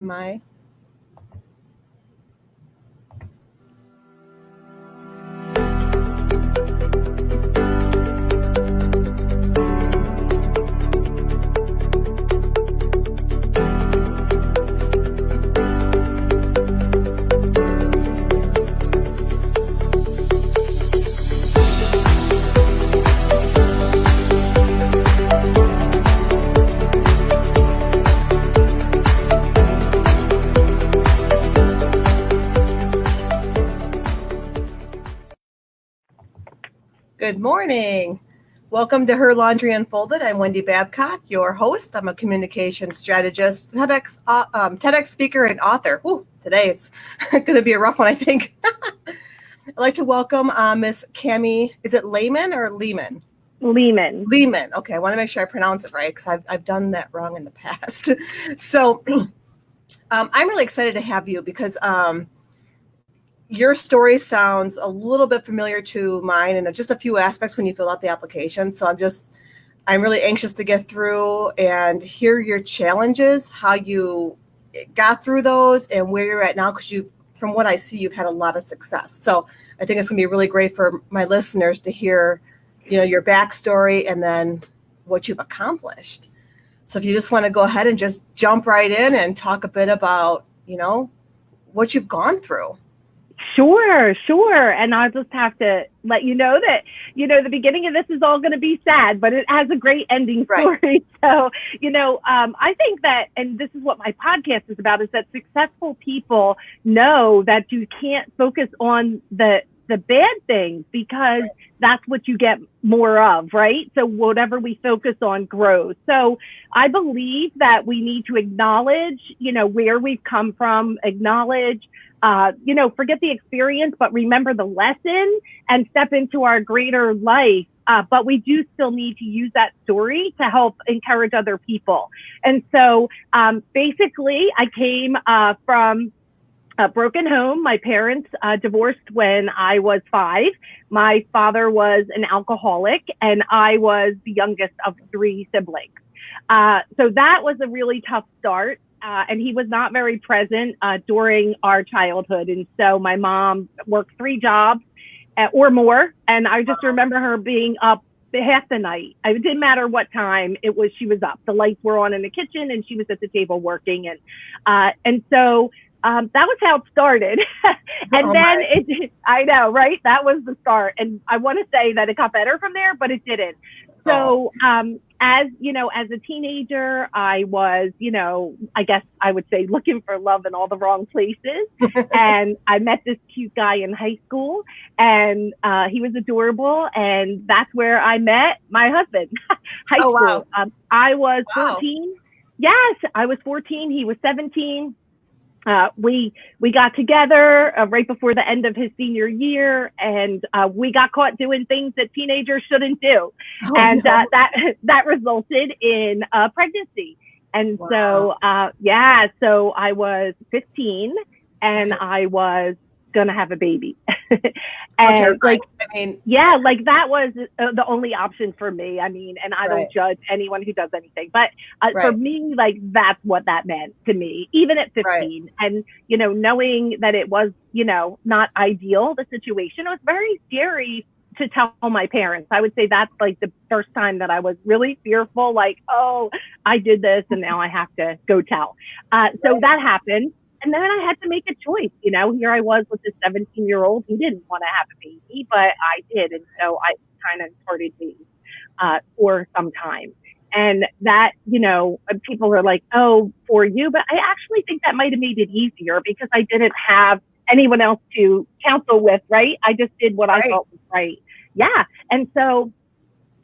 My Good morning. Welcome to Her Laundry Unfolded. I'm Wendy Babcock, your host. I'm a communication strategist, TEDx speaker, and author. Ooh, today it's going to be a rough one, I think. I'd like to welcome Miss Kamie. Is it Lehmann or Lehmann? Lehmann. Lehmann. Okay, I want to make sure I pronounce it right because I've done that wrong in the past. So I'm really excited to have you because your story sounds a little bit familiar to mine and just a few aspects when you fill out the application. So I'm really anxious to get through and hear your challenges, how you got through those and where you're at now. Because from what I see, you've had a lot of success. So I think it's gonna be really great for my listeners to hear, your backstory and then what you've accomplished. So if you just want to go ahead and just jump right in and talk a bit about, what you've gone through. Sure. And I'll just have to let you know that, the beginning of this is all going to be sad, but it has a great ending story. Right. So, I think that, and this is what my podcast is about, is that successful people know that you can't focus on the bad things because that's what you get more of, right? So whatever we focus on grows. So I believe that we need to acknowledge, where we've come from, acknowledge, forget the experience, but remember the lesson and step into our greater life. But we do still need to use that story to help encourage other people. And so basically I came from a broken home. My parents divorced when I was 5. My father was an alcoholic and I was the youngest of 3 siblings. So that was a really tough start. And he was not very present during our childhood. And so my mom worked 3 jobs or more. And I just remember her being up half the night. It didn't matter what time she was up. The lights were on in the kitchen and she was at the table working. And so that was how it started. And I know, right? That was the start. And I want to say that it got better from there, but it didn't. So, as a teenager, I was, I guess I would say looking for love in all the wrong places. And I met this cute guy in high school and he was adorable. And that's where I met my husband, high school. Wow. I was 14. Yes, I was 14. He was 17. We got together right before the end of his senior year, and we got caught doing things that teenagers shouldn't do, that resulted in pregnancy. And so I was 15, and I was gonna have a baby. And that was the only option for me. I mean, and I don't judge anyone who does anything, but for me, that's what that meant to me, even at 15. And, knowing that it was, not ideal, the situation, it was very scary to tell my parents. I would say that's like the first time that I was really fearful, like, oh, I did this and now I have to go tell. So that happened. And then I had to make a choice. Here I was with this 17-year-old who didn't want to have a baby, but I did. And so I kind of parted ways for some time. And that, people are like, oh, for you. But I actually think that might have made it easier because I didn't have anyone else to counsel with, right? I just did what I thought was right. Yeah. And so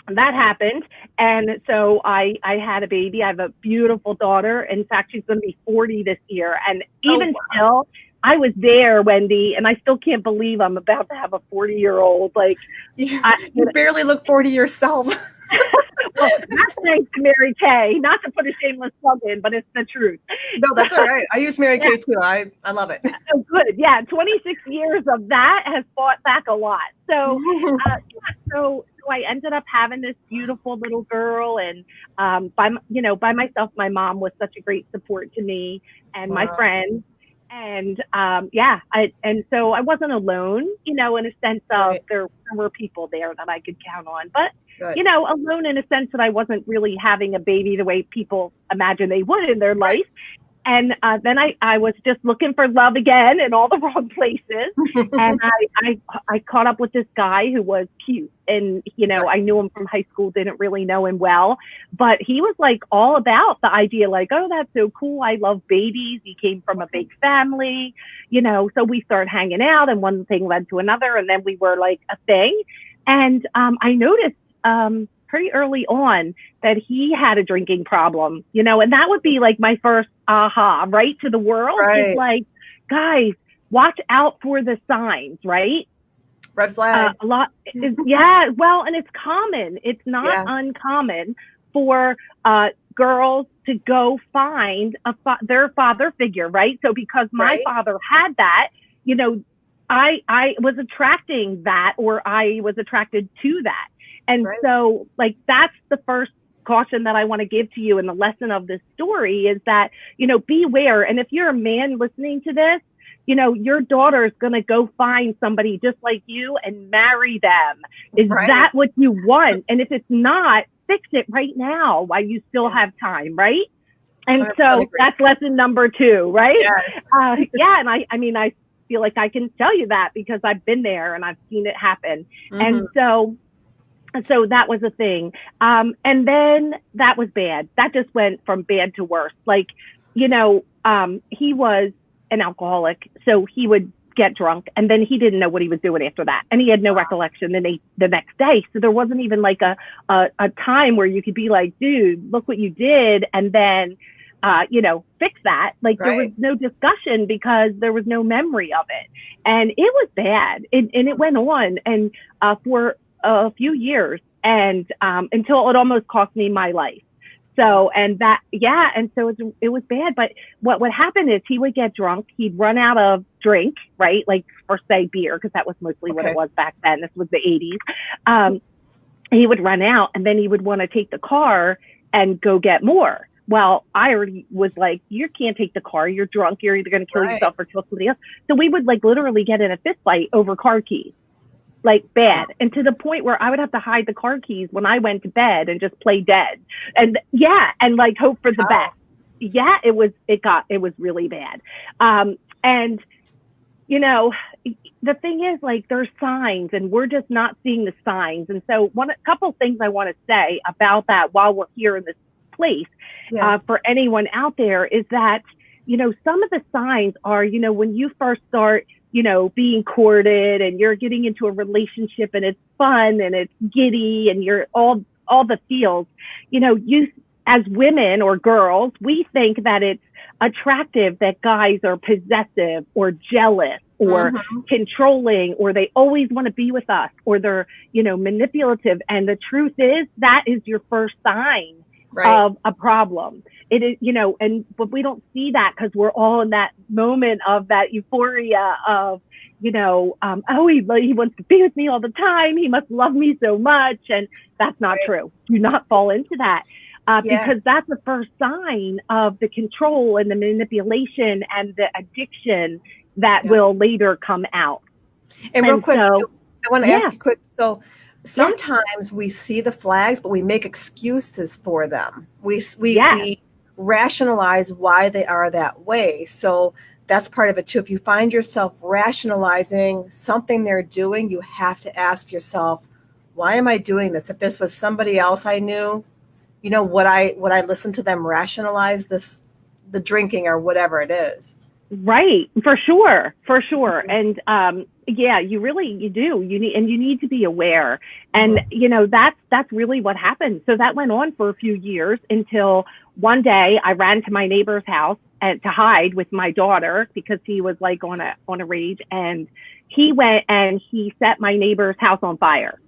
that happened. And so I had a baby. I have a beautiful daughter. In fact, she's going to be 40 this year. And even still, I was there, Wendy, and I still can't believe I'm about to have a 40-year-old. Like, you barely look 40 yourself. Well, that's thanks to Mary Kay. Not to put a shameless plug in, but it's the truth. No, that's all right. I use Mary Kay too. I love it. Oh, good. Yeah, 26 years of that has fought back a lot. So, so so I ended up having this beautiful little girl, and by myself, my mom was such a great support to me and my friends. And and so I wasn't alone, in a sense of there were people there that I could count on, but alone in a sense that I wasn't really having a baby the way people imagine they would in their life. And then I was just looking for love again in all the wrong places. And I caught up with this guy who was cute. And, I knew him from high school, didn't really know him well. But he was like all about the idea, like, oh, that's so cool. I love babies. He came from a big family, so we started hanging out, and one thing led to another. And then we were like a thing. And I noticed pretty early on that he had a drinking problem, and that would be like my first aha, right, to the world. Is like, guys, watch out for the signs, right? Red flags. A lot. Well, and it's common. It's not uncommon for girls to go find their father figure, right? So because my father had that, I was attracting that, or I was attracted to that. And so, like, that's the first caution that I want to give to you. And the lesson of this story is that, beware. And if you're a man listening to this, your daughter is going to go find somebody just like you and marry them. Is that what you want? And if it's not, fix it right now while you still have time, right? And so that's lesson number 2, right? Yes. And I feel like I can tell you that because I've been there and I've seen it happen. And so that was a thing. And then that was bad. That just went from bad to worse. Like, he was an alcoholic, so he would get drunk and then he didn't know what he was doing after that. And he had no recollection the next day. So there wasn't even like a time where you could be like, dude, look what you did. And then, fix that. Like there was no discussion because there was no memory of it. And it was bad. And it went on and for a few years and until it almost cost me my life. So, and so it was bad. But what happened is he would get drunk. He'd run out of drink, right? Like, for say beer, because that was mostly what it was back then. This was the 80s. He would run out and then he would want to take the car and go get more. Well, I already was like, you can't take the car. You're drunk. You're either going to kill yourself or kill somebody else. So we would like literally get in a fist fight over car keys. Like bad. And to the point where I would have to hide the car keys when I went to bed and just play dead. And and like hope for the best. Yeah, it was really bad. And the thing is, like, there's signs and we're just not seeing the signs. And so a couple things I want to say about that while we're here in this place, for anyone out there is that, some of the signs are, when you first start, being courted and you're getting into a relationship and it's fun and it's giddy and you're all the feels, you as women or girls, we think that it's attractive that guys are possessive or jealous or controlling, or they always want to be with us, or they're, manipulative. And the truth is that is your first sign of a problem. It is, but we don't see that because we're all in that moment of that euphoria of, he wants to be with me all the time. He must love me so much. And that's not true. Do not fall into that. Because that's the first sign of the control and the manipulation and the addiction that will later come out. And real quick, I want to ask you quick. So sometimes we see the flags, but we make excuses for them. We rationalize why they are that way. So that's part of it too. If you find yourself rationalizing something they're doing, you have to ask yourself, why am I doing this? If this was somebody else I knew, would I listen to them rationalize the drinking or whatever it is? Right. For sure. And, you do. You need to be aware. And, that's really what happened. So that went on for a few years until one day I ran to my neighbor's house and to hide with my daughter because he was like on a rage, and he went and he set my neighbor's house on fire.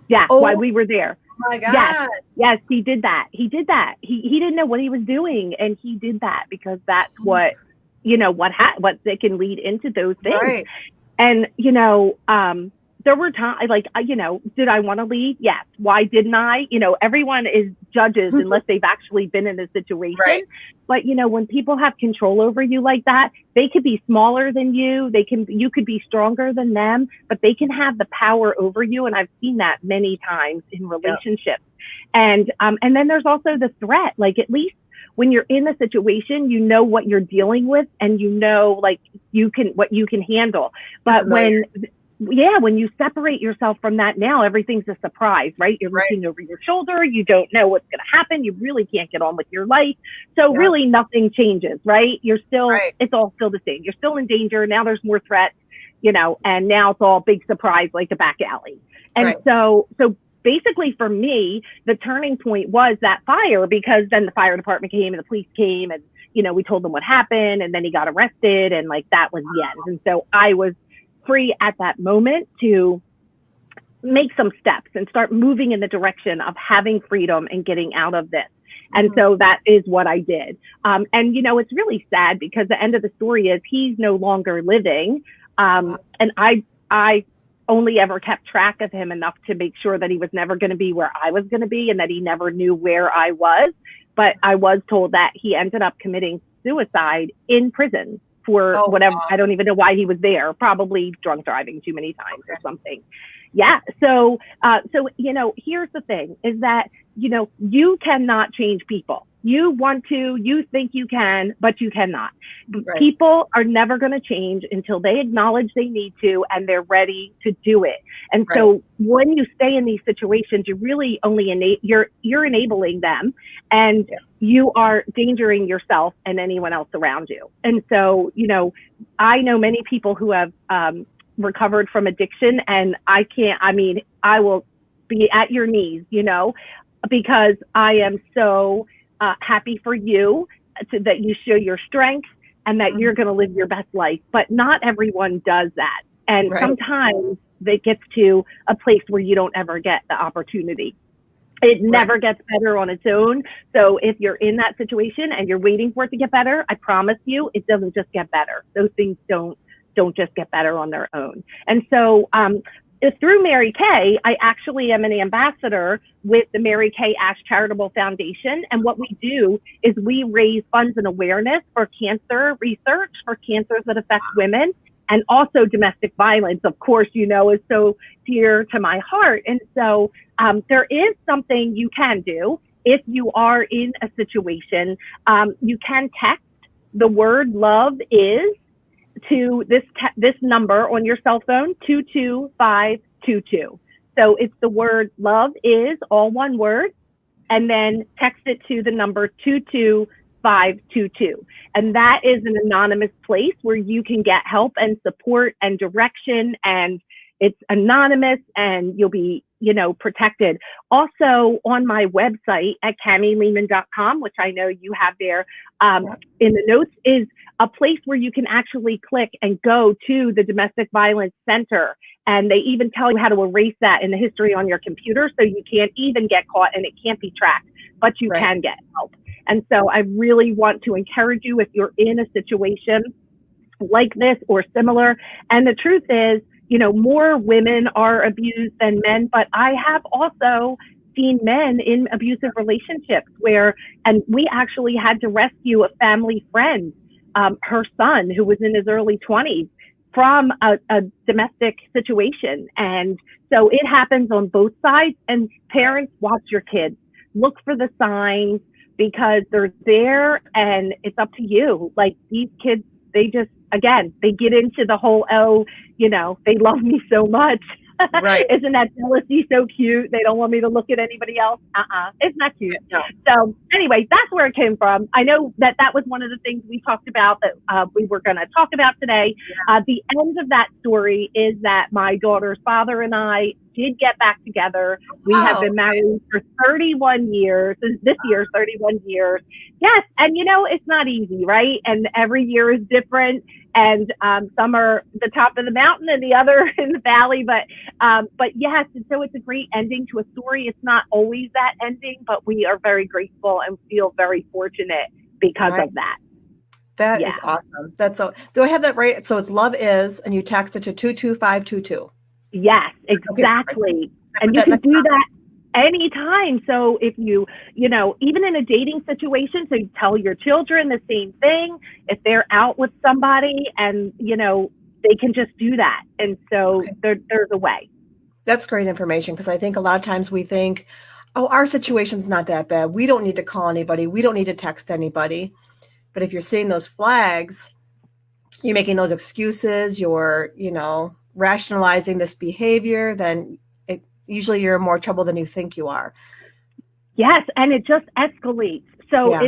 Yeah. While we were there. Oh my God. Yes, he did that. He didn't know what he was doing, and he did that because that's what, what they can lead into those things. Right. And, there were times like, did I want to leave? Yes. Why didn't I? Everyone is judges unless they've actually been in a situation. Right. But, when people have control over you like that, they could be smaller than you. You could be stronger than them, but they can have the power over you. And I've seen that many times in relationships. Yeah. And then there's also the threat, like at least when you're in a situation, you know what you're dealing with and like what you can handle. But when you separate yourself from that, now everything's a surprise, right? You're looking over your shoulder. You don't know what's going to happen. You really can't get on with your life. So really nothing changes, right? You're still, it's all still the same. You're still in danger. Now there's more threats, and now it's all big surprise, like a back alley. And so basically for me, the turning point was that fire, because then the fire department came and the police came and, we told them what happened, and then he got arrested, and like that was the end. And so I was free at that moment to make some steps and start moving in the direction of having freedom and getting out of this. And so that is what I did. And, it's really sad because the end of the story is he's no longer living. And I only ever kept track of him enough to make sure that he was never going to be where I was going to be and that he never knew where I was. But I was told that he ended up committing suicide in prison for whatever. I don't even know why he was there, probably drunk driving too many times or something. Yeah. So, here's the thing is that, you cannot change people. You want to, you think you can, but you cannot. Right. People are never going to change until they acknowledge they need to and they're ready to do it. And so when you stay in these situations, you really only you're enabling them, and you are endangering yourself and anyone else around you. And so, I know many people who have recovered from addiction, and I will be at your knees, because I am so happy for you that you show your strength and that you're going to live your best life. But not everyone does that. And sometimes it gets to a place where you don't ever get the opportunity. It never gets better on its own. So if you're in that situation and you're waiting for it to get better, I promise you, it doesn't just get better. Those things don't just get better on their own. And so through Mary Kay, I actually am an ambassador with the Mary Kay Ash Charitable Foundation. And what we do is we raise funds and awareness for cancer research, for cancers that affect women, and also domestic violence, of course, is so dear to my heart. And so there is something you can do if you are in a situation. You can text the word love is to this number on your cell phone, 22522. So it's the word love is, all one word, and then text it to the number 22522. And that is an anonymous place where you can get help and support and direction, and it's anonymous and you'll be, protected. Also on my website at KamieLehmann.com, which I know you have there in the notes, is a place where you can actually click and go to the Domestic Violence Center. And they even tell you how to erase that in the history on your computer, so you can't even get caught and it can't be tracked, but you can get help. And so I really want to encourage you if you're in a situation like this or similar. And the truth is, more women are abused than men, but I have also seen men in abusive relationships and we actually had to rescue a family friend, her son, who was in his early 20s, from a domestic situation. And so it happens on both sides. And parents, watch your kids. Look for the signs, because they're there and it's up to you. Like, these kids, they just, again, they get into the whole, they love me so much. Right. Isn't that jealousy so cute? They don't want me to look at anybody else. It's not cute. No. So anyway, that's where it came from. I know that was one of the things we talked about that we were going to talk about today. Yeah. The end of that story is that my daughter's father and I did get back together. We have been married for 31 years. This year's 31 years. Yes. And it's not easy, right? And every year is different. And some are the top of the mountain and the other in the valley. But yes, and so it's a great ending to a story. It's not always that ending, but we are very grateful and feel very fortunate because of that. That is awesome. That's so. Do I have that right? So it's love is, and you text it to 22522. Yes, exactly. And you can do that anytime. So if you know, even in a dating situation, so you tell your children the same thing. If they're out with somebody and, you know, they can just do that. And so there's a way. That's great information, because I think a lot of times we think, oh, our situation's not that bad. We don't need to call anybody. We don't need to text anybody. But if you're seeing those flags, you're making those excuses, you're, you know, rationalizing this behavior, then usually you're in more trouble than you think you are. Yes, and it just escalates. So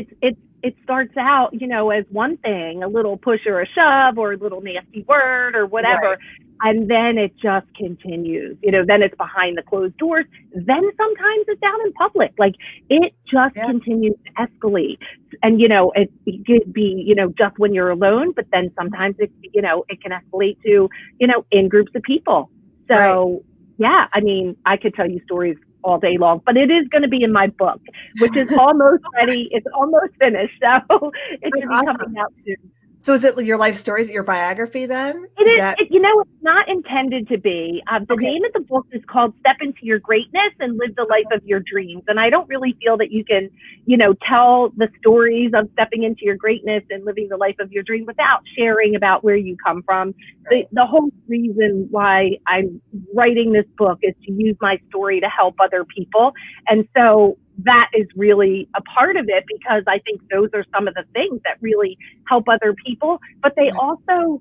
it starts out, you know, as one thing, a little push or a shove or a little nasty word or whatever. Right. And then it just continues, you know, then it's behind the closed doors. Then sometimes it's out in public. Like it just continues to escalate. And, you know, it could be, you know, just when you're alone, but then sometimes it, you know, it can escalate to, you know, in groups of people. So, yeah, I mean, I could tell you stories all day long, but it is going to be in my book, which is almost ready. It's almost finished. So it should be coming out soon. So is it your life story? Is it your biography then? It is. You know, it's not intended to be. The name of the book is called Step Into Your Greatness and Live the Life of Your Dreams. And I don't really feel that you can, you know, tell the stories of stepping into your greatness and living the life of your dream without sharing about where you come from. Right. The whole reason why I'm writing this book is to use my story to help other people. And so that is really a part of it, because I think those are some of the things that really help other people, but they also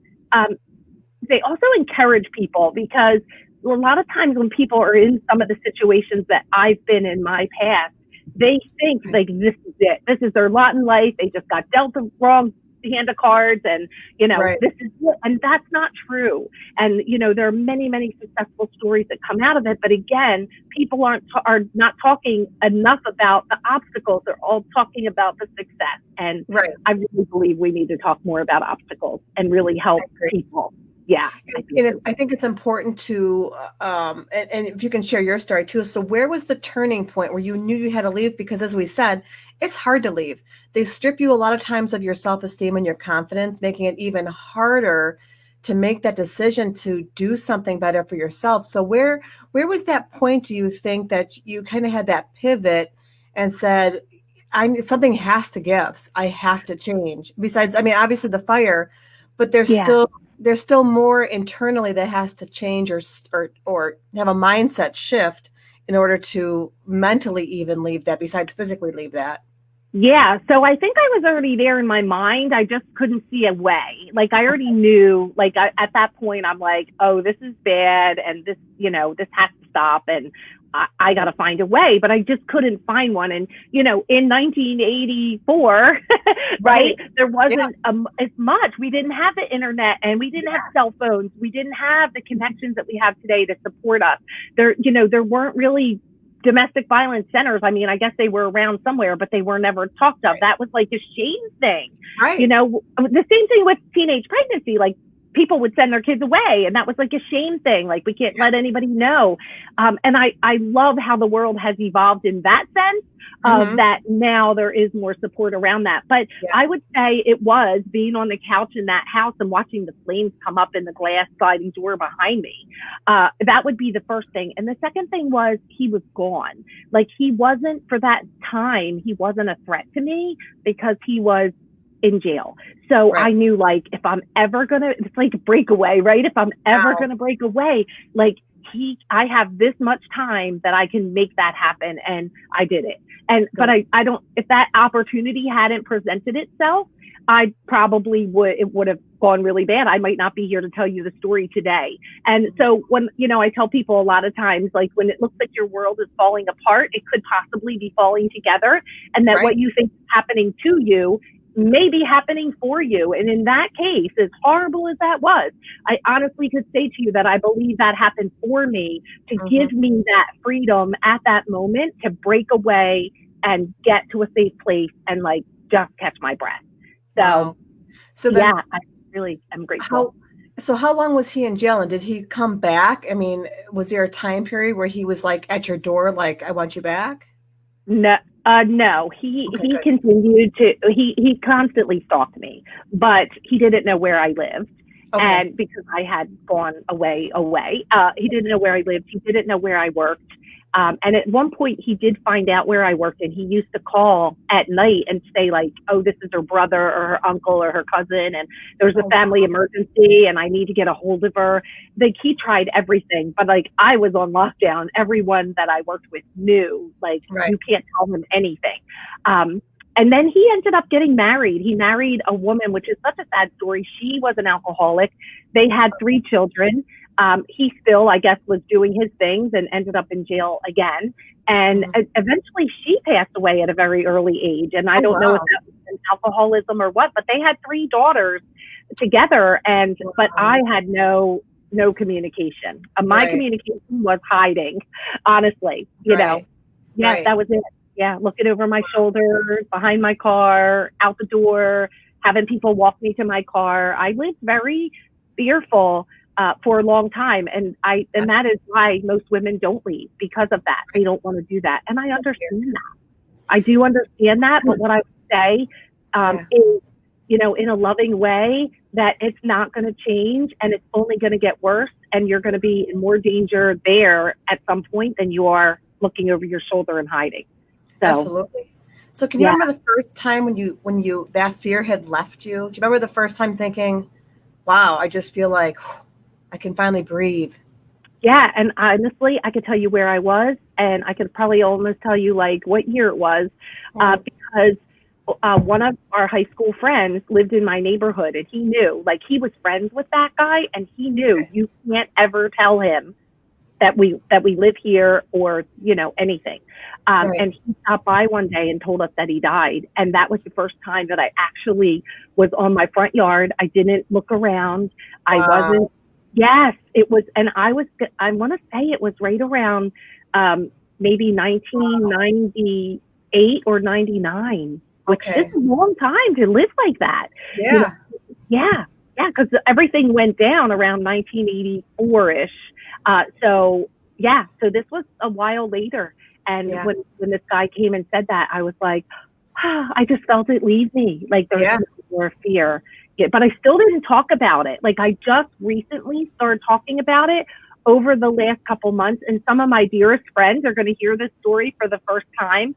encourage people, because a lot of times when people are in some of the situations that I've been in my past, they think like this is it. This is their lot in life. They just got dealt the wrong hand of cards, and you know, this is it. And that's not true. And you know, there are many, many successful stories that come out of it. But again, people are not talking enough about the obstacles. They're all talking about the success. And I really believe we need to talk more about obstacles and really help people. Yeah. I think it's important to, and if you can share your story too. So where was the turning point where you knew you had to leave? Because as we said, it's hard to leave. They strip you a lot of times of your self-esteem and your confidence, making it even harder to make that decision to do something better for yourself. So where was that point, do you think, that you kind of had that pivot and said, something has to give. I have to change. Besides, I mean, obviously the fire, but there's still more internally that has to change or have a mindset shift in order to mentally even leave that, besides physically leave that. Yeah. So I think I was already there in my mind. I just couldn't see a way. Like I already knew, like at that point, I'm like, oh, this is bad. And this, you know, this has to stop. And I got to find a way, but I just couldn't find one. And, you know, in 1984, right, there wasn't as much. We didn't have the internet, and we didn't have cell phones. We didn't have the connections that we have today to support us. There, you know, there weren't really domestic violence centers. I mean, I guess they were around somewhere, but they were never talked of. That was like a shame thing. You know, the same thing with teenage pregnancy. Like, people would send their kids away, and that was like a shame thing. Like, we can't let anybody know. And I love how the world has evolved in that sense, of that now there is more support around that. But I would say it was being on the couch in that house and watching the flames come up in the glass sliding door behind me. That would be the first thing. And the second thing was he was gone. Like, he wasn't, for that time, he wasn't a threat to me because he was in jail. So I knew, like, if I'm ever gonna, it's like a breakaway, right? If I'm ever gonna break away, like, I have this much time that I can make that happen. And I did it. And, but I don't, if that opportunity hadn't presented itself, I probably it would have gone really bad. I might not be here to tell you the story today. And so when, you know, I tell people a lot of times, like, when it looks like your world is falling apart, it could possibly be falling together. And that what you think is happening to you may be happening for you. And in that case, as horrible as that was, I honestly could say to you that I believe that happened for me to give me that freedom at that moment to break away and get to a safe place and, like, just catch my breath. So, then, I really am grateful. So how long was he in jail, and did he come back? I mean, was there a time period where he was, like, at your door, like, I want you back? No, he continued to, he constantly stalked me, but he didn't know where I lived. Okay. And because I had gone away, he didn't know where I lived. He didn't know where I worked. And at one point he did find out where I worked, and he used to call at night and say like, oh, this is her brother or her uncle or her cousin, and there's a family emergency and I need to get a hold of her. Like, he tried everything, but like, I was on lockdown. Everyone that I worked with knew, like, you can't tell them anything. And then he ended up getting married. He married a woman, which is such a sad story. She was an alcoholic. They had 3 children. He still, I guess, was doing his things and ended up in jail again. And eventually she passed away at a very early age. And I don't know if that was an alcoholism or what, but they had 3 daughters together. And but I had no communication. My communication was hiding, honestly, you know. Yeah, that was it. Yeah, looking over my shoulder, behind my car, out the door, having people walk me to my car. I lived very fearful for a long time, and that is why most women don't leave, because of that. They don't want to do that, and I understand that. I do understand that, but what I would say is, you know, in a loving way, that it's not going to change, and it's only going to get worse, and you're going to be in more danger there at some point than you are looking over your shoulder and hiding. So, absolutely. So can you remember the first time when you that fear had left you? Do you remember the first time thinking, wow, I just feel like I can finally breathe? Yeah. And honestly, I could tell you where I was, and I could probably almost tell you like what year it was, because one of our high school friends lived in my neighborhood, and he knew, like, he was friends with that guy, and he knew you can't ever tell him that we live here or, you know, anything. And he stopped by one day and told us that he died. And that was the first time that I actually was on my front yard. I didn't look around. I wasn't. Yes, it was. And I want to say it was right around maybe 1998 or 99, which is a long time to live like that. Yeah. You know? Yeah. Because everything went down around 1984-ish. So this was a while later. And when this guy came and said that, I was like, I just felt it leave me. Like, there's no more fear. But I still didn't talk about it. Like, I just recently started talking about it over the last couple months. And some of my dearest friends are going to hear this story for the first time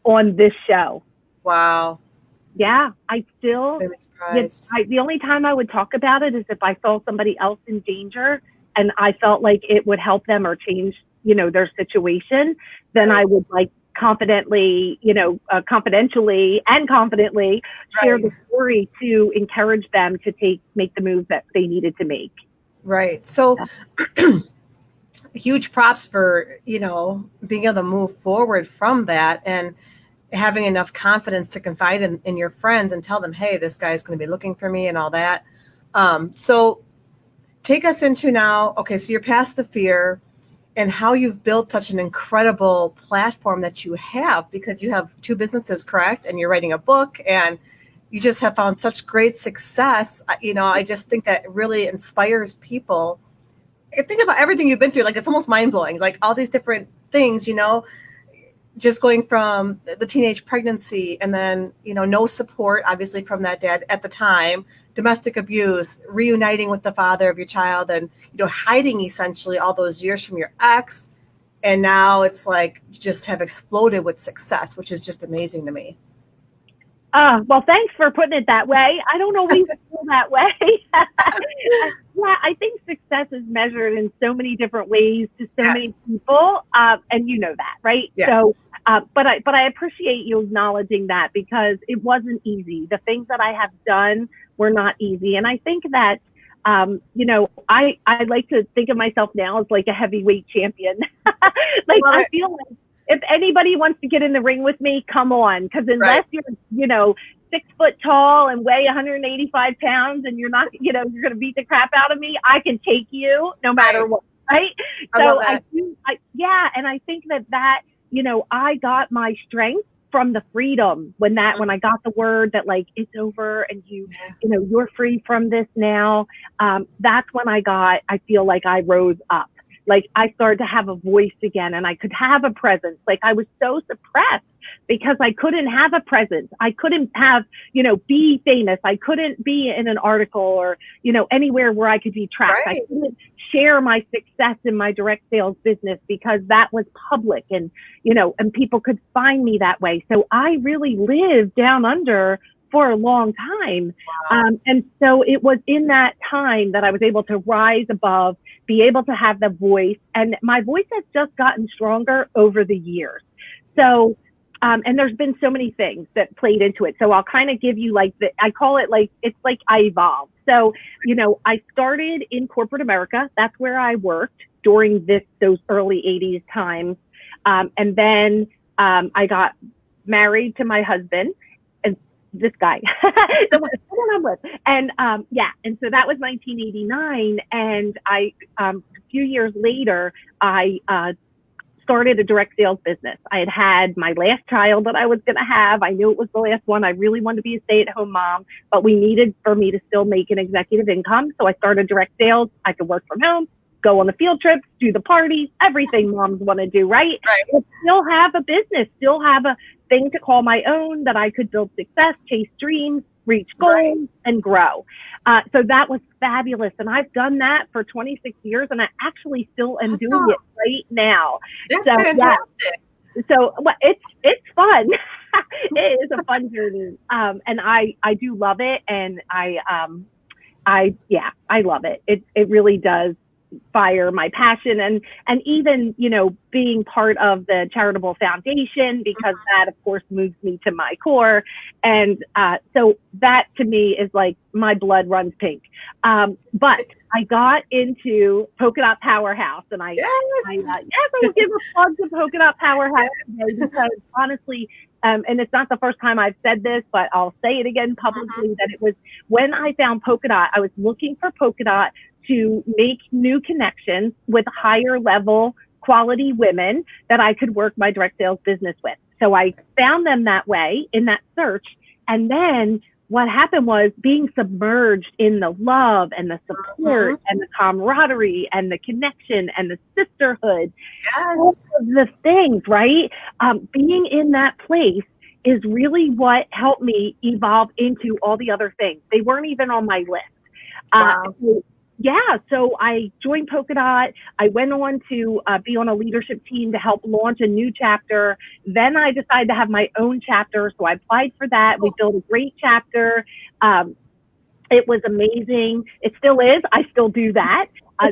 on this show. Wow. Yeah, I still, I'm surprised. the only time I would talk about it is if I saw somebody else in danger and I felt like it would help them or change, you know, their situation, then I would like confidently, you know, confidentially and confidently share the story to encourage them to make the move that they needed to make. Right. So huge props for, you know, being able to move forward from that and having enough confidence to confide in your friends and tell them, hey, this guy's going to be looking for me and all that. So take us into now, okay, so you're past the fear and how you've built such an incredible platform that you have, because you have 2 businesses, correct? And you're writing a book and you just have found such great success. You know, I just think that really inspires people. Think about everything you've been through. Like, it's almost mind blowing, like all these different things, you know, just going from the teenage pregnancy and then, you know, no support, obviously, from that dad at the time, domestic abuse, reuniting with the father of your child, and, you know, hiding essentially all those years from your ex. And now it's like you just have exploded with success, which is just amazing to me. Well, thanks for putting it that way. I don't always feel that way. Yeah, I think success is measured in so many different ways to so many people. And you know that, right? Yeah. So, but I appreciate you acknowledging that, because it wasn't easy. The things that I have done were not easy. And I think that, you know, I like to think of myself now as like a heavyweight champion. Like, I feel like if anybody wants to get in the ring with me, come on. Because unless you're, you know, 6 foot tall and weigh 185 pounds and you're not, you know, you're going to beat the crap out of me, I can take you no matter what. Right. So and I think that, you know, I got my strength from the freedom when I got the word that, like, it's over and you know, you're free from this now. That's when I feel like I rose up. like I started to have a voice again, and I could have a presence. Like I was so suppressed because I couldn't have a presence. I couldn't have, be famous. I couldn't be in an article or, anywhere where I could be tracked. Right. I couldn't share my success in my direct sales business because that was public, and, and people could find me that way. So I really lived down under for a long time. Wow. And so it was in that time that I was able to rise above, be able to have the voice, and my voice has just gotten stronger over the years. So, and there's been so many things that played into it. So I'll kind of give you I call it it's like I evolved. So, I started in corporate America. That's where I worked during those early 80s times. And then I got married to my husband, and this guy, the one I'm with. And and so that was 1989. And a few years later, I started a direct sales business. I had my last child that I was going to have. I knew it was the last one. I really wanted to be a stay-at-home mom, but we needed for me to still make an executive income. So I started direct sales. I could work from home, go on the field trips, do the parties, everything moms want to do, right? But still have a business, still have a thing to call my own, that I could build success, chase dreams, reach goals, and grow. So that was fabulous. And I've done that for 26 years, and I actually still am doing it right now. That's fantastic. Yeah. So it's fun. It is a fun journey. And I do love it. And I love it. It really does fire my passion, and even being part of the charitable foundation, because that of course moves me to my core, and so that to me is like my blood runs pink. But I got into Polka Dot Powerhouse, and I will give a plug to Polka Dot Powerhouse today, because honestly, and it's not the first time I've said this, but I'll say it again publicly, that it was when I found Polka Dot, I was looking for Polka Dot to make new connections with higher level quality women that I could work my direct sales business with. So I found them that way in that search. And then what happened was being submerged in the love and the support and the camaraderie and the connection and the sisterhood, all of the things, right? Being in that place is really what helped me evolve into all the other things. They weren't even on my list. So I joined Polka Dot. I went on to be on a leadership team to help launch a new chapter. Then I decided to have my own chapter, so I applied for that. We built a great chapter. It was amazing. It still is. I still do that.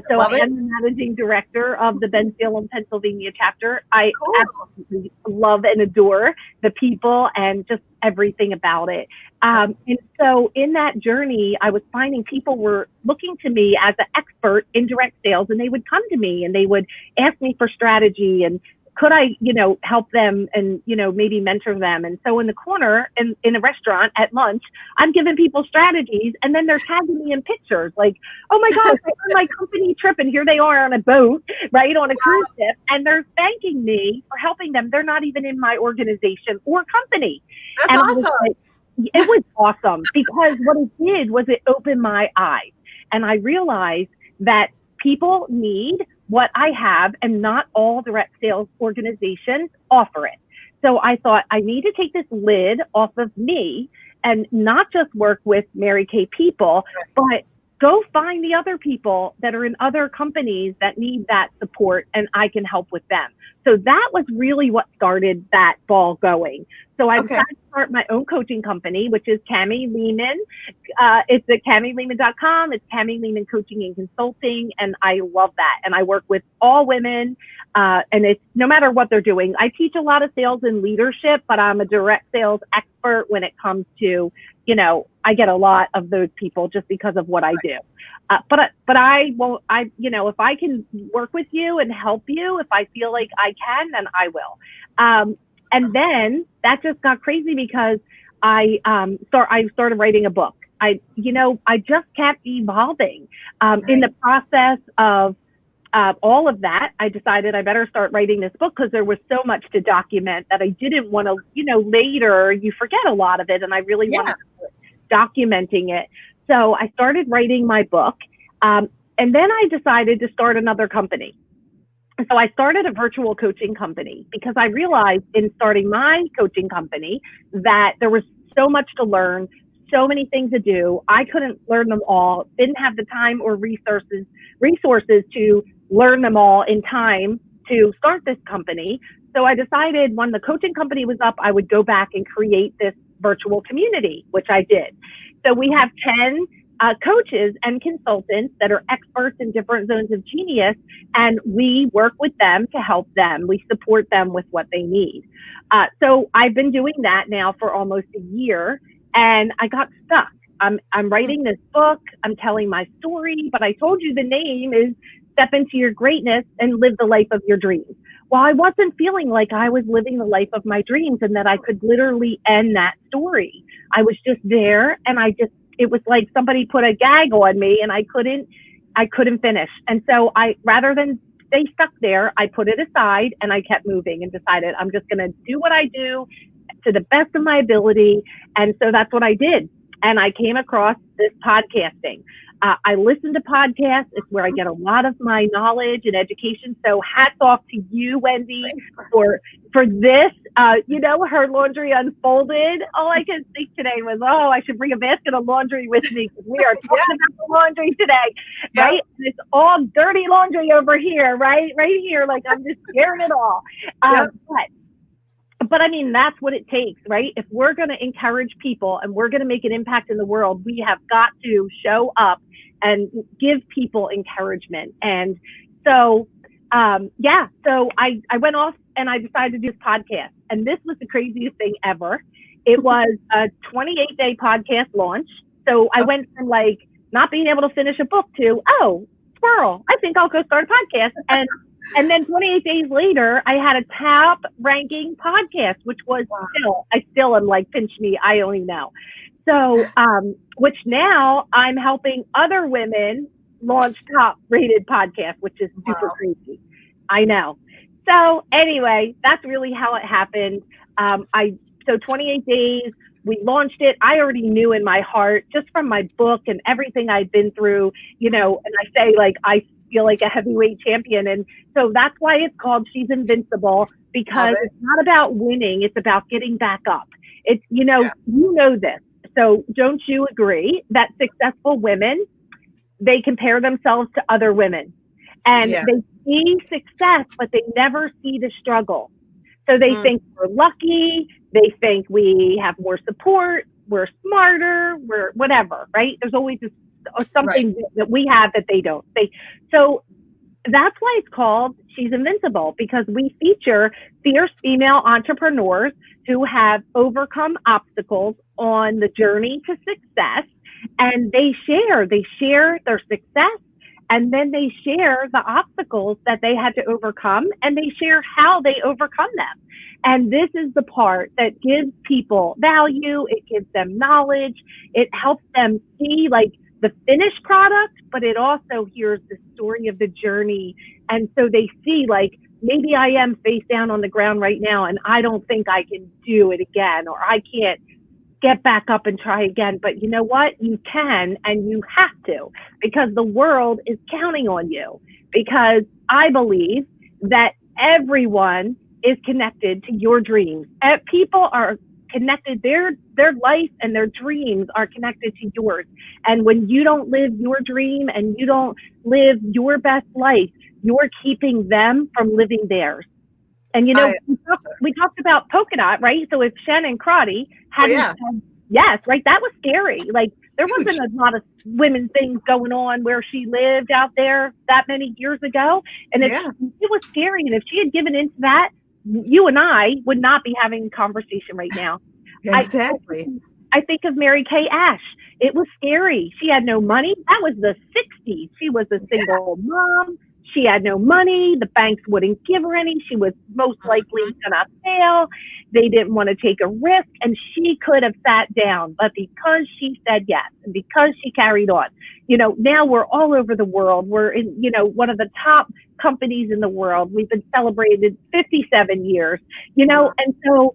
So I am the managing director of the Bensalem, Pennsylvania chapter. I absolutely love and adore the people and just everything about it. And so in that journey, I was finding people were looking to me as an expert in direct sales, and they would come to me and they would ask me for strategy, and could I, help them and, maybe mentor them. And so in the corner in a restaurant at lunch, I'm giving people strategies, and then they're tagging me in pictures like, oh my gosh, I on my company trip, and here they are on a boat, right, on a cruise ship, and they're thanking me for helping them. They're not even in my organization or company. That's awesome. It was awesome, because what it did was it opened my eyes, and I realized that people need what I have, and not all direct sales organizations offer it. So I thought I need to take this lid off of me and not just work with Mary Kay people, but go find the other people that are in other companies that need that support, and I can help with them. So that was really what started that ball going. So I decided to start my own coaching company, which is Kamie Lehmann. It's at KamieLehmann.com. It's Kamie Lehmann Coaching and Consulting. And I love that. And I work with all women. And it's no matter what they're doing. I teach a lot of sales and leadership, but I'm a direct sales expert when it comes to, I get a lot of those people just because of what I do. But I won't, if I can work with you and help you, if I feel like I can, then I will. And then that just got crazy, because I started writing a book. I just kept evolving. In the process of all of that, I decided I better start writing this book, because there was so much to document that I didn't want to, later you forget a lot of it, and I really wanted to start documenting it. So I started writing my book, and then I decided to start another company. So I started a virtual coaching company because I realized in starting my coaching company that there was so much to learn, so many things to do. I couldn't learn them all, didn't have the time or resources to learn them all in time to start this company. So I decided when the coaching company was up, I would go back and create this virtual community, which I did. So we have 10 coaches and consultants that are experts in different zones of genius, and we work with them to help them. We support them with what they need. So I've been doing that now for almost a year, and I got stuck. I'm writing this book. I'm telling my story, but I told you the name is Step Into Your Greatness and Live the Life of Your Dreams. Well, I wasn't feeling like I was living the life of my dreams and that I could literally end that story. I was just there, and it was like somebody put a gag on me and I couldn't finish. And so rather than stay stuck there, I put it aside and I kept moving and decided I'm just going to do what I do to the best of my ability. And so that's what I did. And I came across this podcasting. I listen to podcasts. It's where I get a lot of my knowledge and education. So hats off to you, Wendy, for this. Her laundry unfolded. All I could think today was, I should bring a basket of laundry with me because we are talking about the laundry today, right? And it's all dirty laundry over here, right? Right here, like I'm just sharing it all. But I mean, that's what it takes, right? If we're going to encourage people and we're going to make an impact in the world, we have got to show up and give people encouragement. And so, so I went off and I decided to do this podcast. And this was the craziest thing ever. It was a 28-day podcast launch. So I went from like not being able to finish a book to, squirrel, I think I'll go start a podcast. And then 28 days later, I had a top ranking podcast, which was I still am like, pinch me, I only know. So, which now I'm helping other women launch top rated podcasts, which is super crazy. I know. So anyway, that's really how it happened. So 28 days, we launched it. I already knew in my heart, just from my book and everything I'd been through, and I say like, I feel like a heavyweight champion. And so that's why it's called She's Invincible, because it's not about winning. It's about getting back up. It's, you know this. So don't you agree that successful women, they compare themselves to other women and they see success, but they never see the struggle. So they think we're lucky. They think we have more support. We're smarter. We're whatever, right? There's always something that we have that they don't. So that's why it's called She's Invincible, because we feature fierce female entrepreneurs who have overcome obstacles on the journey to success, and they share their success, and then they share the obstacles that they had to overcome, and they share how they overcome them. And this is the part that gives people value. It gives them knowledge. It helps them see like the finished product, but it also hears the story of the journey. And so they see like, maybe I am face down on the ground right now and I don't think I can do it again, or I can't get back up and try again. But you know what? You can, and you have to, because the world is counting on you. Because I believe that everyone is connected to your dreams. People are connected, their life and their dreams are connected to yours. And when you don't live your dream and you don't live your best life, you're keeping them from living theirs. And we talked about polka dot, right? So if Shannon Crotty hadn't yes, right, that was scary. Like there wasn't a lot of women things going on where she lived out there that many years ago. And it was scary. And if she had given into that, you and I would not be having a conversation right now. Exactly. I think of Mary Kay Ash. It was scary. She had no money. That was the 60s. She was a single mom. She had no money. The banks wouldn't give her any. She was most likely going to fail. They didn't want to take a risk, and she could have sat down. But because she said yes, and because she carried on, now we're all over the world. We're in, one of the top companies in the world. We've been celebrated 57 years, and so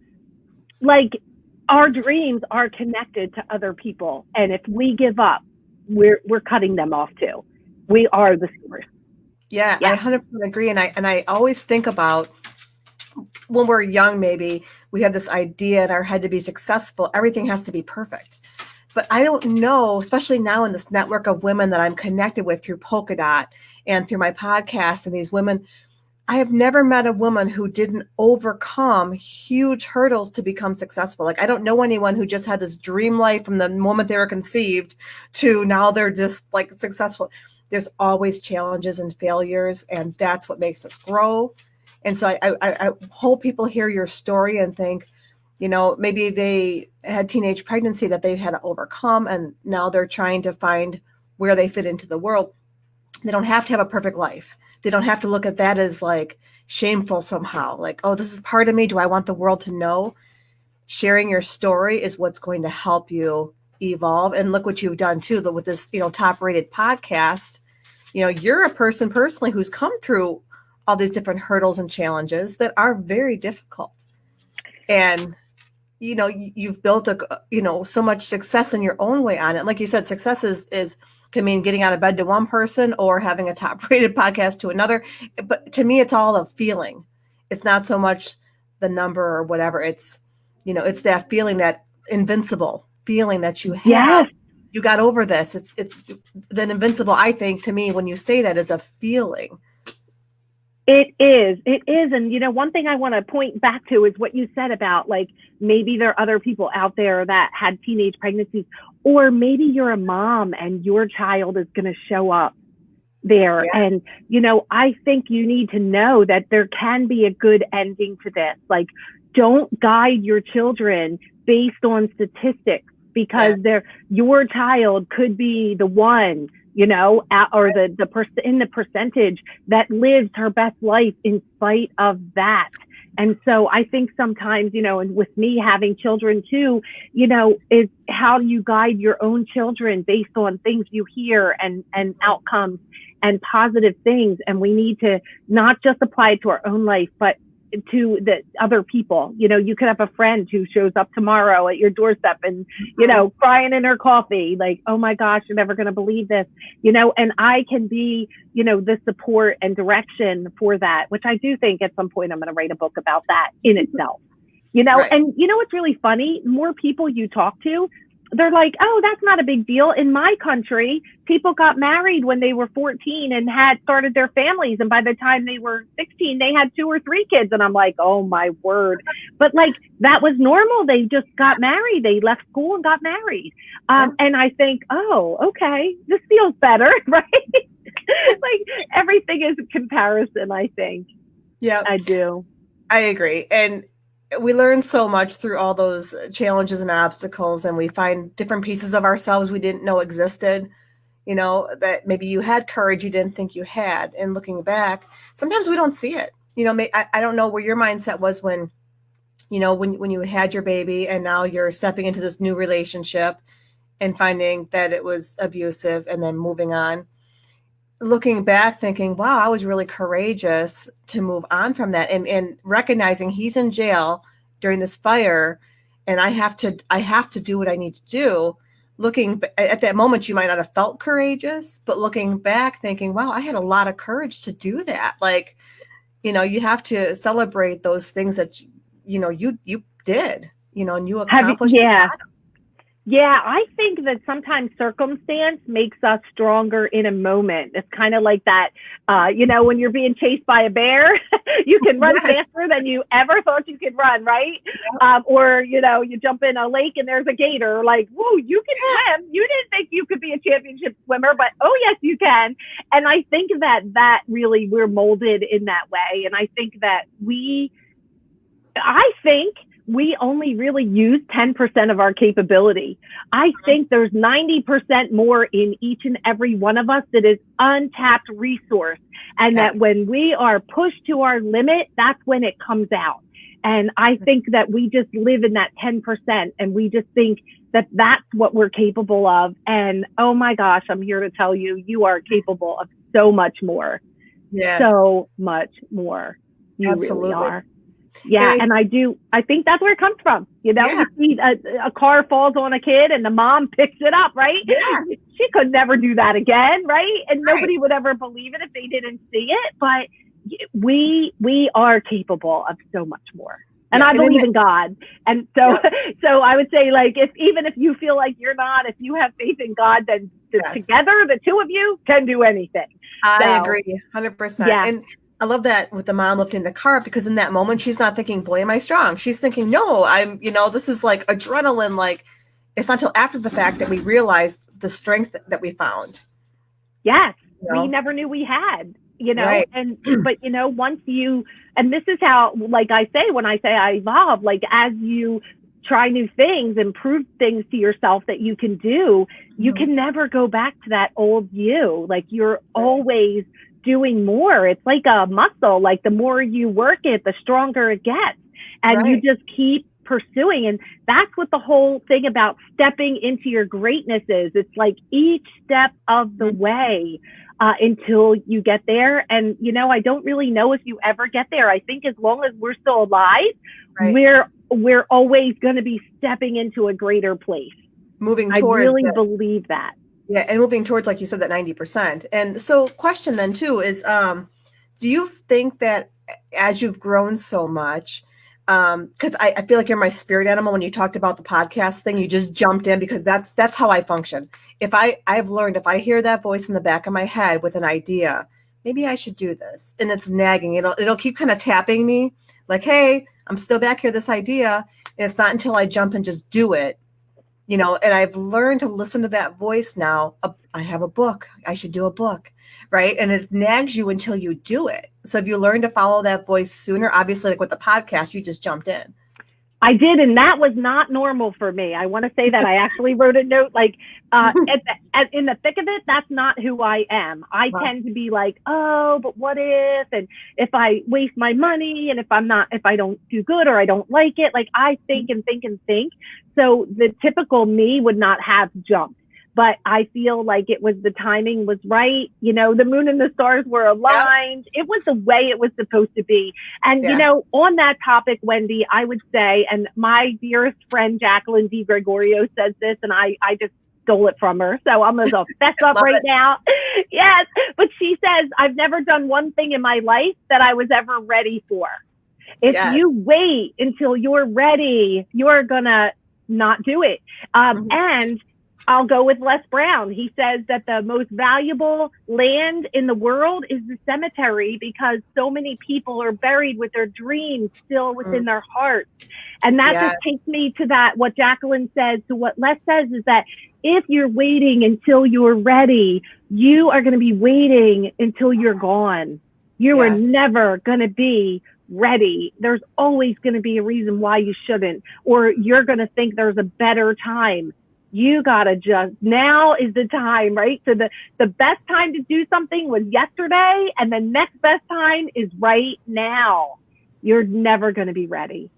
like our dreams are connected to other people. And if we give up, we're cutting them off too. We are the source. Yeah, I Yeah. 100% agree. And I always think about when we're young, maybe we have this idea in our head to be successful, everything has to be perfect. But I don't know, especially now in this network of women that I'm connected with through Polka Dot and through my podcast and these women, I have never met a woman who didn't overcome huge hurdles to become successful. Like, I don't know anyone who just had this dream life from the moment they were conceived to now they're just like successful. There's always challenges and failures, and that's what makes us grow. And so I hope people hear your story and think, maybe they had teenage pregnancy that they've had to overcome, and now they're trying to find where they fit into the world. They don't have to have a perfect life. They don't have to look at that as like shameful somehow. Like, oh, this is part of me. Do I want the world to know? Sharing your story is what's going to help you evolve. And look what you've done too, with this, top rated podcast. You're a person personally who's come through all these different hurdles and challenges that are very difficult. And, you've built so much success in your own way on it. Like you said, success can mean getting out of bed to one person or having a top rated podcast to another. But to me, it's all a feeling. It's not so much the number or whatever. It's, it's that feeling, that invincible feeling that you have. Yes. You got over this. It's that invincible, I think, to me, when you say that, is a feeling. It is. And, one thing I want to point back to is what you said about, like, maybe there are other people out there that had teenage pregnancies, or maybe you're a mom and your child is going to show up there. Yeah. And, I think you need to know that there can be a good ending to this. Like, don't guide your children based on statistics, because your child could be the one, or the person in the percentage that lives her best life in spite of that. And so I think sometimes, and with me having children too, is how do you guide your own children based on things you hear and outcomes and positive things. And we need to not just apply it to our own life, but to the other people. You could have a friend who shows up tomorrow at your doorstep and, crying in her coffee, like, oh my gosh, you're never going to believe this, and I can be, the support and direction for that, which I do think at some point I'm going to write a book about that in itself, right. And what's really funny, more people you talk to, they're like, oh, that's not a big deal. In my country, people got married when they were 14 and had started their families. And by the time they were 16, they had 2 or 3 kids. And I'm like, oh, my word. But like, that was normal. They just got married. They left school and got married. And I think, oh, okay, this feels better, right? Like, everything is a comparison, I think. Yeah, I do. I agree. And we learn so much through all those challenges and obstacles, and we find different pieces of ourselves we didn't know existed, that maybe you had courage you didn't think you had. And looking back, sometimes we don't see it. I don't know where your mindset was when, when you had your baby and now you're stepping into this new relationship and finding that it was abusive and then moving on. Looking back, thinking, wow, I was really courageous to move on from that, and recognizing he's in jail during this fire, and I have to do what I need to do. Looking at that moment, you might not have felt courageous, but looking back, thinking, wow, I had a lot of courage to do that. Like, you have to celebrate those things that you did, and you accomplished. Yeah, I think that sometimes circumstance makes us stronger in a moment. It's kind of like that, when you're being chased by a bear, you can run faster than you ever thought you could run, right? Yeah. Or, you jump in a lake and there's a gator, like, whoa, you can swim. You didn't think you could be a championship swimmer, but oh, yes, you can. And I think that really we're molded in that way. And I think that we only really use 10% of our capability. I think there's 90% more in each and every one of us that is untapped resource. And that when we are pushed to our limit, that's when it comes out. And I think that we just live in that 10%, and we just think that that's what we're capable of. And oh my gosh, I'm here to tell you, you are capable of so much more. Yes. So much more. You Absolutely. really are. Yeah, and I think that's where it comes from. You see a car falls on a kid and the mom picks it up, right? Yeah. She could never do that again, right? And nobody would ever believe it if they didn't see it. But we are capable of so much more. And I believe in God. And so I would say, like, even if you feel like you're not, if you have faith in God, then together, the two of you can do anything. I agree 100%. Yeah. And I love that with the mom lifting the car, because in that moment, she's not thinking, boy, am I strong? She's thinking, no, I'm, this is like adrenaline. Like, it's not until after the fact that we realize the strength that we found. Yes. We never knew we had, Right. but once you, and this is how, like I say, when I say I evolve, like as you try new things and prove things to yourself that you can do, you can never go back to that old you. Like, you're always doing more. It's like a muscle. Like, the more you work it, the stronger it gets. And you just keep pursuing. And that's what the whole thing about stepping into your greatness is. It's like each step of the way until you get there. And, I don't really know if you ever get there. I think as long as we're still alive, we're always going to be stepping into a greater place. Moving towards. I really believe that. Yeah. And moving towards, like you said, that 90%. And so question then too is, do you think that as you've grown so much, because I feel like you're my spirit animal. When you talked about the podcast thing, you just jumped in, because that's how I function. I've learned, if I hear that voice in the back of my head with an idea, maybe I should do this, and it's nagging, it'll keep kind of tapping me like, hey, I'm still back here, this idea. And it's not until I jump and just do it, and I've learned to listen to that voice now. I have a book. I should do a book. Right. And it nags you until you do it. So if you learn to follow that voice sooner, obviously, like with the podcast, you just jumped in. I did. And that was not normal for me. I want to say that I actually wrote a note, like in the thick of it, that's not who I am. I tend to be like, oh, but what if, and if I waste my money, and if I don't do good, or I don't like it, like I think and think and think. So the typical me would not have jumped. But I feel like the timing was right. The moon and the stars were aligned. It was the way it was supposed to be. And, on that topic, Wendy, I would say, and my dearest friend, Jacqueline D. Gregorio, says this, and I just stole it from her. So I'm going to fess up right now. Yes. But she says, I've never done one thing in my life that I was ever ready for. If you wait until you're ready, you're going to not do it. And I'll go with Les Brown. He says that the most valuable land in the world is the cemetery, because so many people are buried with their dreams still within their hearts. And that just takes me to that, what Jacqueline says, to what Les says, is that if you're waiting until you're ready, you are going to be waiting until you're gone. You are never going to be ready. There's always going to be a reason why you shouldn't, or you're going to think there's a better time. You got to just, now is the time, right? So the best time to do something was yesterday, and the next best time is right now. You're never going to be ready.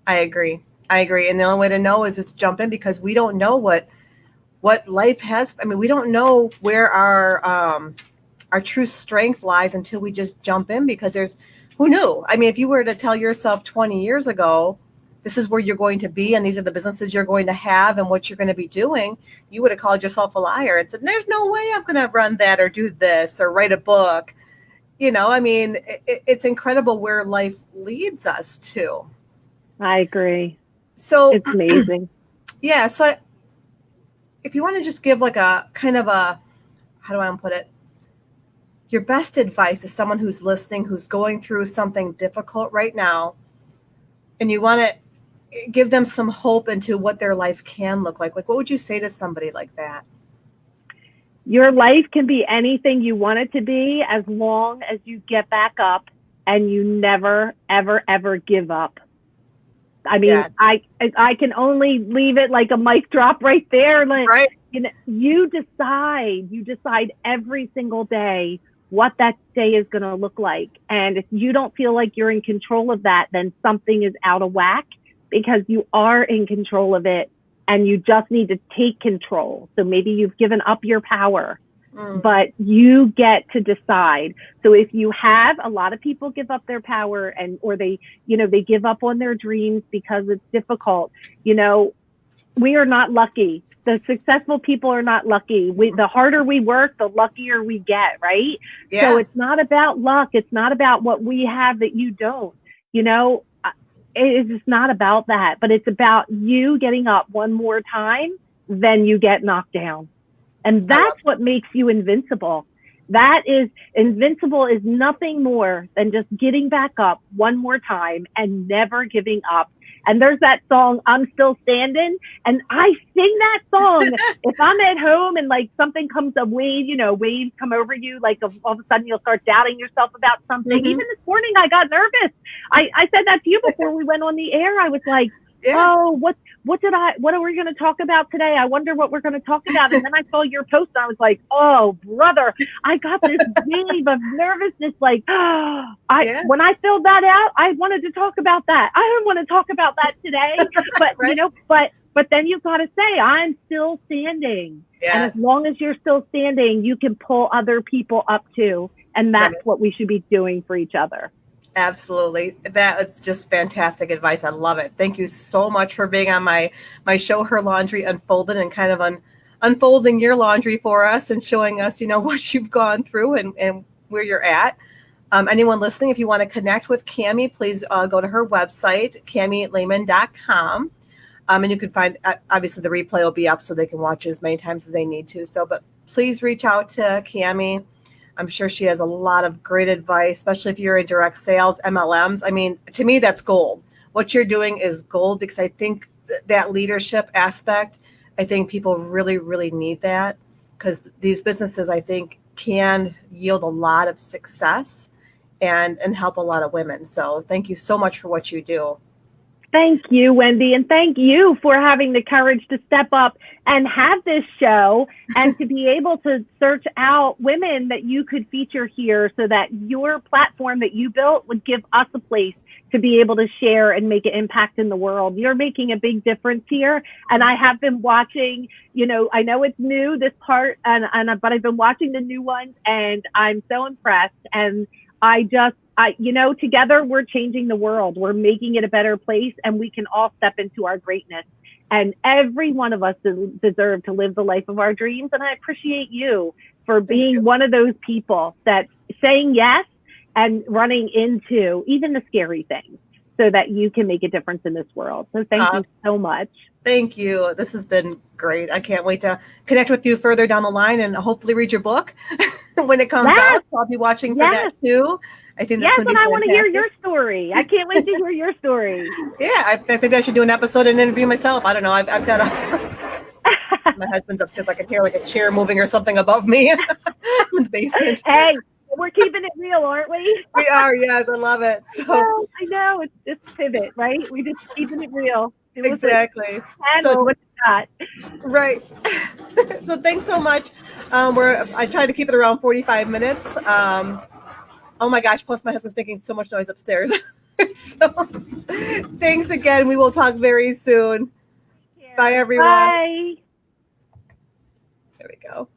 I agree. And the only way to know is just jump in, because we don't know what life has. I mean, we don't know where our true strength lies until we just jump in, because who knew? I mean, if you were to tell yourself 20 years ago, this is where you're going to be, and these are the businesses you're going to have, and what you're going to be doing, you would have called yourself a liar and said, there's no way I'm going to run that, or do this, or write a book. I mean, it's incredible where life leads us to. I agree. So it's amazing. Yeah. So if you want to just give like a kind of a, how do I put it? Your best advice to someone who's listening, who's going through something difficult right now, and you want to give them some hope into what their life can look like. Like, what would you say to somebody like that? Your life can be anything you want it to be, as long as you get back up and you never, ever, ever give up. I mean, I can only leave it like a mic drop right there. Like, right. You decide every single day what that day is going to look like. And if you don't feel like you're in control of that, then something is out of whack, because you are in control of it, and you just need to take control. So maybe you've given up your power. but you get to decide. So if you have a lot of people give up their power or they give up on their dreams because it's difficult, we are not lucky. The successful people are not lucky. The harder we work, the luckier we get, right? Yeah. So it's not about luck. It's not about what we have that you don't, it's just not about that, but it's about you getting up one more time, then you get knocked down. And that's what makes you invincible. Invincible is nothing more than just getting back up one more time and never giving up. And there's that song, I'm Still Standing. And I sing that song if I'm at home and like something comes waves come over you, like all of a sudden you'll start doubting yourself about something. Even this morning, I got nervous. I said that to you before we went on the air. I was like, oh, what are we going to talk about today? I wonder what we're going to talk about. And then I saw your post and I was like, oh, brother, I got this wave of nervousness. Like, when I filled that out, I wanted to talk about that. I don't want to talk about that today, but right. But then you've got to say, I'm still standing. Yes. And as long as you're still standing, you can pull other people up too. And that's what we should be doing for each other. Absolutely. That is just fantastic advice. I love it. Thank you so much for being on my show, Her Laundry Unfolded, and kind of unfolding your laundry for us and showing us, what you've gone through and where you're at. Anyone listening, if you want to connect with Kamie, please go to her website, KamieLehmann.com. And you can find, obviously the replay will be up so they can watch it as many times as they need to. So, but please reach out to Kamie. I'm sure she has a lot of great advice, especially if you're in direct sales, MLMs. I mean, to me, that's gold. What you're doing is gold because I think that leadership aspect, I think people really, really need that because these businesses, I think, can yield a lot of success and help a lot of women. So thank you so much for what you do. Thank you, Wendy, and thank you for having the courage to step up and have this show and to be able to search out women that you could feature here so that your platform that you built would give us a place to be able to share and make an impact in the world. You're making a big difference here. And I have been watching, I know it's new, this part, but I've been watching the new ones and I'm so impressed. And together we're changing the world. We're making it a better place and we can all step into our greatness. And every one of us deserve to live the life of our dreams. And I appreciate you for being one of those people that's saying yes and running into even the scary things so that you can make a difference in this world. So thank you so much. Thank you. This has been great. I can't wait to connect with you further down the line and hopefully read your book when it comes out. So I'll be watching for that too. I think that's and I want to hear your story. I can't wait to hear your story. Yeah, maybe I should do an episode and interview myself. I don't know. I've got my husband's upstairs. I can hear like a chair moving or something above me in the basement. Hey, we're keeping it real, aren't we? We are. Yes, I love it. So I know. It's just pivot, right? We just keeping it real. Exactly. So what you got? Right. So thanks so much. I tried to keep it around 45 minutes. Oh my gosh, plus my husband's making so much noise upstairs. So thanks again. We will talk very soon. Bye, everyone. Bye. There we go.